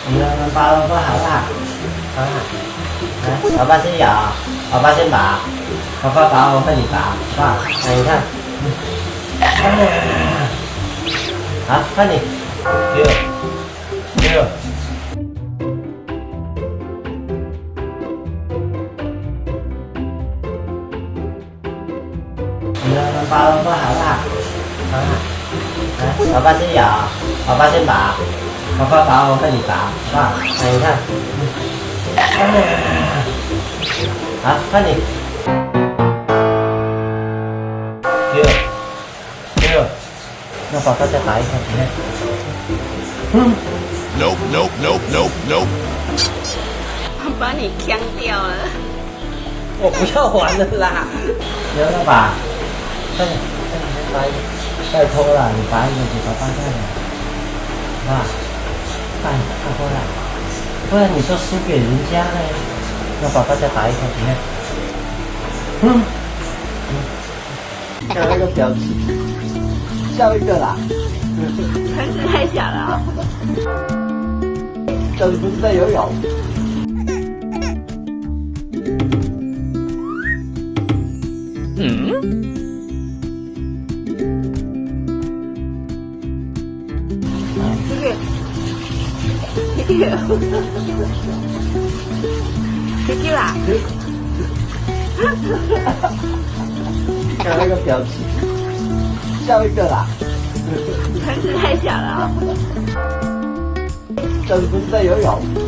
你们拔萝卜好不好？好不好？来，老爸先咬，老爸先拔，爸爸拔我帮你拔，好不好？来，你看，好，看你，六。你们拔萝卜好不好？好不好？来，老爸先咬，老爸先拔，爸爸拔我帮你拔，好不好？来，你看，好，看你，六，那爸爸再拔一下，你看，Nope, nope, nope, nope, nope。我把你呛掉了。我不要玩了啦！你要拔，快点，拔一个，拜托了，你拔一个给爸爸看的，好不好？快过来，不然你就输给人家了。那爸爸再拔一个，你看，笑那个表情，笑一个啦。盆子太小了啊。这不是在游泳。Kiki 啦，笑那个表情，笑一个啦。盆子太小了啊。这不是在游泳。